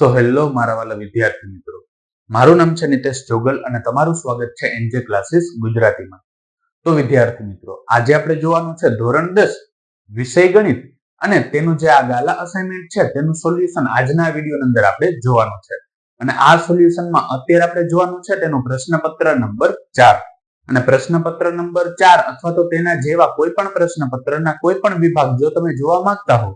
Hello મારા વાલા વિદ્યાર્થી મિત્રો, મારું નામ છે નિતેશ જોગલ અને તમારું સ્વાગત છે એનજે ક્લાસીસ ગુજરાતીમાં. તો વિદ્યાર્થી મિત્રો, આજે આપણે જોવાનું છે ધોરણ 10 વિષય ગણિત અને તેનું જે આ ગાલા અસાઇનમેન્ટ છે તેનું સોલ્યુશન આજના વિડીયોની અંદર આપણે જોવાનું છે. અને આ સોલ્યુશનમાં અત્યારે આપણે જોવાનું છે તેનું પ્રશ્નપત્ર નંબર 4. અને પ્રશ્નપત્ર નંબર 4 અથવા તો તેના જેવા કોઈ પણ પ્રશ્નપત્રના કોઈ પણ વિભાગ જો તમે જોવા માંગતા હો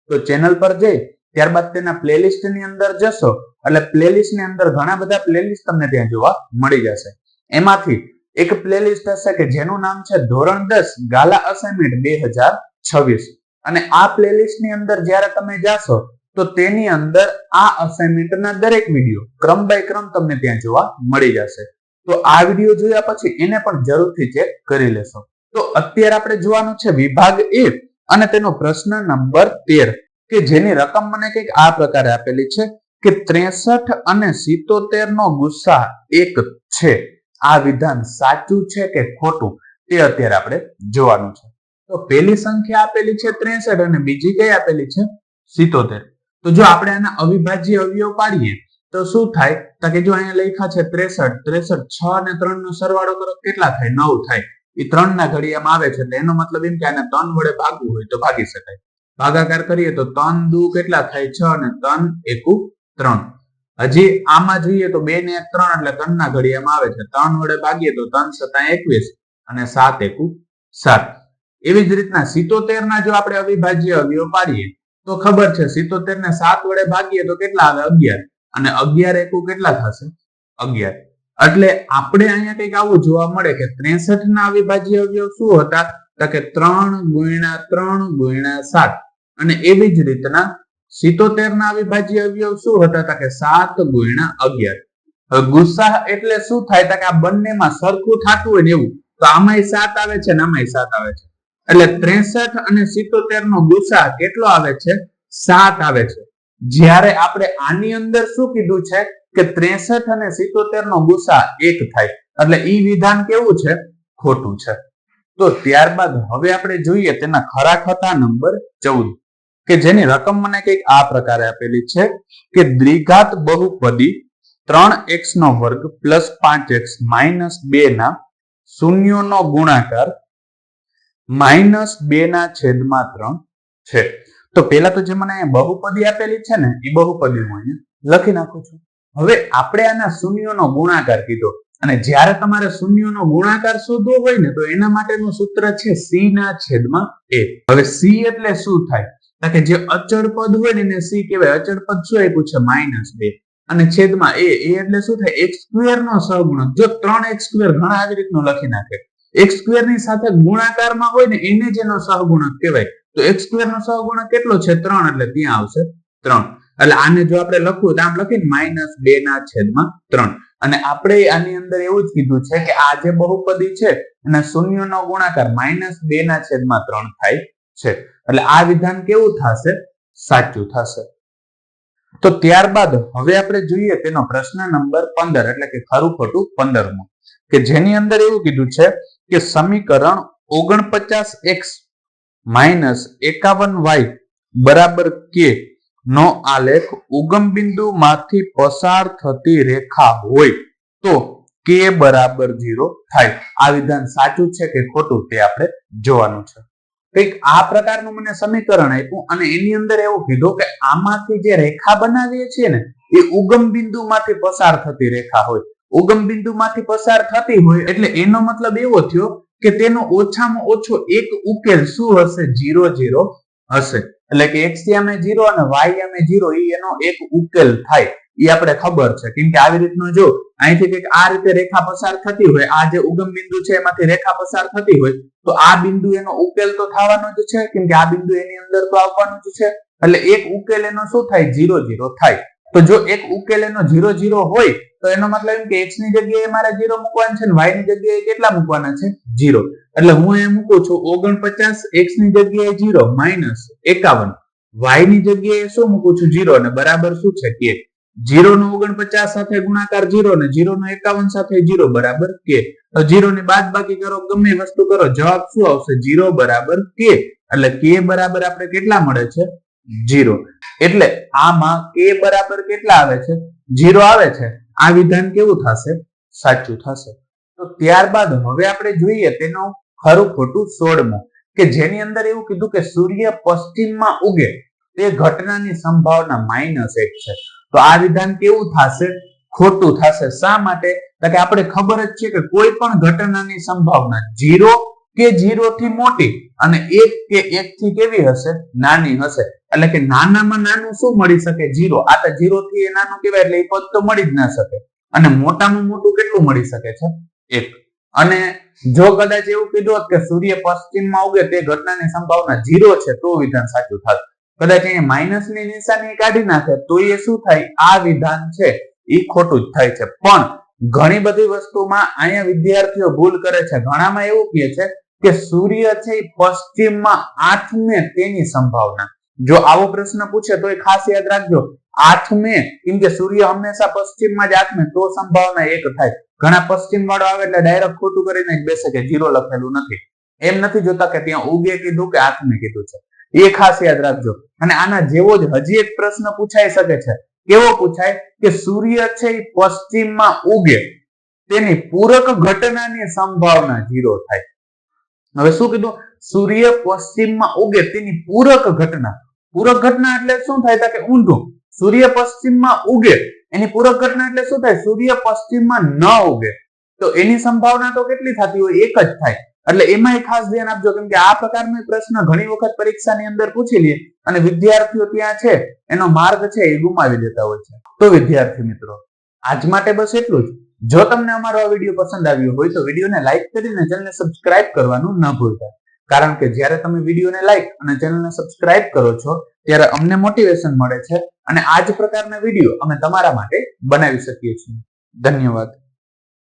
તો ચેનલ પર જઈ ત્યારબાદ તેના પ્લેલિસ્ટ ની અંદર જશો એટલે પ્લેલિસ્ટ ની અંદર ઘણા બધા પ્લેલિસ્ટ તમને ત્યાં જોવા મળી જશે. એમાંથી એક પ્લેલિસ્ટ હશે કે જેનું નામ છે ધોરણ 10 ગાલા અસાઇનમેન્ટ 2026. અને આ પ્લેલિસ્ટ ની અંદર જ્યારે તમે જાશો તો તેની અંદર આ અસાઇનમેન્ટના દરેક વિડીયો ક્રમ બાય ક્રમ તમને ત્યાં જોવા મળી જશે. તો આ વિડીયો જોયા પછી એને પણ જરૂરથી ચેક કરી લેશો. તો અત્યારે આપણે જોવાનું છે વિભાગ A અને તેનો પ્રશ્ન નંબર 13 કે જેની રકમ મને કંઈક આ પ્રકારે આપેલી છે કે 63 અને 77 નો ગુસા 1 છે. આ વિધાન સાચું છે કે ખોટું તે અત્યારે આપણે જોવાનું છે. તો પહેલી સંખ્યા આપેલી છે 63 અને બીજી કઈ આપેલી છે 77. તો જો આપણે આના અવિભાજ્ય અવયવ પાડીએ તો શું થાય? તો કે જો અહીંયા લખ્યા છે 63 6 અને 3 નો સરવાળો કરો કેટલા થાય? 9 થાય. એ 3 ના ઘડિયામાં આવે છે એટલે એનો મતલબ એમ કે આને 3 વડે ભાગવું હોય તો ભાગી શકાય. ભાગાકાર કરીએ તો 3 દુ કેટલા થાય? 6 અને 3 એકુ 3. હજી આમાં જોઈએ તો 2 ને 1 3 એટલે 3 ના ઘડિયામાં આવે છે. 3 વડે ભાગીએ તો 3 7 21 અને 7 એકુ 7. એવી જ રીતના 77 ના જો આપણે અવિભાજ્ય અવયવ પાડીએ તો ખબર છે 77 ને 7 વડે ભાગીએ તો કેટલા આવે? 11 અને 11 એકુ કેટલા થશે? 11. એટલે આપણે અહીંયા કંઈક આવું જોવા મળે કે 63 ના અવિભાજ્ય અવયવ શું હતા? તો કે 3 × 3 × 7. અને એવી જ રીતના 77 ના અવિભાજ્ય અવયવ શું હતા? તો કે 7 × 11. હવે ગુસા એટલે શું થાય? તો કે આ બંનેમાં સરખું થતું હોય ને એવું. તો આમાંય 7 આવે છે ને આમાંય 7 આવે છે. એટલે 63 અને 77 નો ગુસા કેટલો આવે છે? 7 આવે છે. જ્યારે આપણે આની અંદર શું કીધું છે કે 63 અને 77 નો ગુસા 1 થાય. એટલે ઈ વિધાન કેવું છે? ખોટું છે. તો ત્યારબાદ હવે આપણે જોઈએ તેના ખરા ખોટા નંબર 14 કે જેની રકમ મને કંઈક આ પ્રકારે આપેલી છે કે દ્વિઘાત બહુપદી 3x² + 5x - 2 ના શૂન્યોનો ગુણાકાર -2/3 છે. તો પેલા તો જે મને બહુપદી આપેલી છે ને એ બહુપદી હું અહીંયા લખી નાખું છું. હવે આપણે આના શૂન્યોનો ગુણાકાર કીધો અને જ્યારે તમારે શૂન્યોનો ગુણાકાર શોધવો હોય ને તો એના માટેનું સૂત્ર છે c/a. હવે c એટલે શું થાય? તો કે જે અચળ પદ હોય ને એને c કહેવાય. અચળ પદ શું આપ્યું છે? -2 અને છેદમાં a એટલે શું થાય? x² નો સહગુણક. જો 3x² ઘણા આવી રીતનું લખી નાખે. x² ની સાથે ગુણાકારમાં હોય ને એને જ એનો સહગુણક કહેવાય. તો x² નો સહગુણક કેટલો છે? 3 એટલે ત્યાં આવશે 3. એટલે આને જો આપણે લખવું તો આમ લખીને -2/3. અને આપણે આની અંદર એવું જ કીધું છે કે આ જે બહુપદી છે એના શૂન્યનો ગુણાકાર -2/3 થાય છે. એટલે આ વિધાન કેવું થશે? સાચું થશે. તો ત્યારબાદ હવે આપણે જોઈએ તેનો પ્રશ્ન નંબર 15 એટલે કે ખરું ખોટું 15મો કે જેની અંદર એવું કીધું છે કે સમીકરણ 49x - 51y = k નો આલેખ ઉગમ બિંદુ માંથી પસાર થતી રેખા હોય તો k = 0 થાય. આ વિધાન સાચું છે કે ખોટું તે આપણે જોવાનું છે. કંઈક આ પ્રકારનું મને સમીકરણ આપ્યું અને એની અંદર એવું કીધું કે આમાંથી જે રેખા બનાવીએ છીએ ને એ ઉગમ બિંદુમાંથી પસાર થતી રેખા હોય. ઉગમ બિંદુમાંથી પસાર થતી હોય એટલે એનો મતલબ એવો થયો કે તેનો ઓછામાં ઓછો એક ઉકેલ શું હશે? 0 0 હશે. એટલે કે x સામે 0 અને y સામે 0 એ એનો એક ઉકેલ થાય. એ આપણે ખબર છે કેમ કે આવી રીતનું જો અહીંથી કંઈક આ રીતે રેખા પસાર થતી હોય, આ જે ઉગમ બિંદુ છે એમાંથી રેખા પસાર થતી હોય તો આ બિંદુ એનો ઉકેલ તો થવાનો જ છે કેમ કે આ બિંદુ એની અંદર તો આવવાનું જ છે. એટલે એક ઉકેલ એનો શું થાય? 0 0 થાય. તો જો એક ઉકેલ એનો 0 0 હોય તો એનો મતલબ એમ કે x ની જગ્યાએ મારે 0 મૂકવાનું છે ને y ની જગ્યાએ કેટલા મૂકવાના છે? 0. એટલે હું એ મૂકું છું 49, x ની જગ્યાએ 0 -51, y ની જગ્યાએ શું મૂકું છું? 0 અને બરાબર શું છે? k. 0 નો 49 સાથે ગુણાકાર 0 ને 0 નો 51 સાથે 0 બરાબર k. 0 ની બાદબાકી કરો, ગમે વસ્તુ કરો, જવાબ શું આવશે? 0 બરાબર k. એટલે k બરાબર આપણે કેટલા મળે છે? 0. એટલે આમાં k બરાબર કેટલા આવે છે? 0 આવે છે. આ વિધાન કેવું થશે? સાચું થશે. તો ત્યારબાદ હવે આપણે જોઈએ તેનો ખરું ખોટું 16મો, કે જેની અંદર એવું કીધું કે સૂર્ય પશ્ચિમમાં ઉગે તે ઘટનાની સંભાવના -1 છે. તો આ વિધાન કેવું થશે? ખોટું થશે. શા માટે? કે આપણે ખબર જ છે કે કોઈ પણ ઘટનાની સંભાવના 0 કે 0 થી મોટી અને 1 કે 1 થી કેવી હશે? નાની હશે. એટલે કે નાનામાં નાનું શું મળી શકે? 0. આ તો 0 થી એ નાનું કહેવાય એટલે એ પદ તો મળી જ ના શકે. અને મોટામાં મોટું કેટલું મળી શકે છે? 1. અને જો કદાચ એવું કીધું હોત કે સૂર્ય પશ્ચિમમાં ઉગે તે ઘટનાની સંભાવના 0 છે તો વિધાન સાચું થાત. કદાચ અહીંયા માઇનસની નિશાની કાઢી નાખે તો એ શું થાય? આ વિધાન છે એ ખોટું જ થાય છે. પણ ઘણી બધી વસ્તુમાં અહીંયા વિદ્યાર્થીઓ ભૂલ કરે છે. ઘણામાં એવું કહે છે કે સૂર્ય છે એ પશ્ચિમમાં આથમે તેની સંભાવના. જો આવો પ્રશ્ન પૂછે તો એ ખાસ યાદ રાખજો, આથમે, કેમ કે સૂર્ય હંમેશા પશ્ચિમમાં જ આથમે તો સંભાવના 1 થાય. ઘણા પશ્ચિમ વાળો આવે એટલે ડાયરેક્ટ ખોટું કરીને જ બેસે કે 0 લખેલું નથી. એમ નથી જોતા કે ત્યાં ઉગે કીધું કે આથમે કીધું છે. એ ખાસ યાદ રાખજો. અને આના જેવો જ હજી એક પ્રશ્ન પૂછાઈ શકે છે. કેવો પૂછાય? કે સૂર્ય છે એ પશ્ચિમમાં ઉગે તેની પૂરક ઘટનાની સંભાવના 0 થાય. હવે શું કીધું? સૂર્ય પશ્ચિમમાં ઉગે તેની પૂરક ઘટના. પૂરક ઘટના એટલે શું થાય? કે ઊંધું. સૂર્ય પશ્ચિમમાં ઉગે એની પૂરક ઘટના એટલે શું થાય? સૂર્ય પશ્ચિમમાં ન ઉગે તો એની સંભાવના તો કેટલી થતી હોય? 1 જ થાય. એટલે એમાં ખાસ ધ્યાન આપજો, કેમ કે આ પ્રકારનો પ્રશ્ન ઘણી વખત પરીક્ષાની અંદર પૂછી લે અને વિદ્યાર્થીઓ ત્યાં છે એનો માર્ગ છે એ ગુમાવી દેતા હોય છે. તો વિદ્યાર્થી મિત્રો, આજ માટે બસ એટલું જ. જો તમને અમારો આ વિડીયો પસંદ આવ્યો હોય તો વિડીયોને લાઈક કરીને ચેનલને સબસ્ક્રાઇબ કરવાનું ન ભૂલતા. કારણ કે જ્યારે તમે વિડીયોને લાઈક અને ચેનલને સબસ્ક્રાઇબ કરો છો ત્યારે અમને મોટિવેશન મળે છે અને આ જ પ્રકારના વિડીયો અમે તમારા માટે બનાવી શકીએ છીએ. ધન્યવાદ.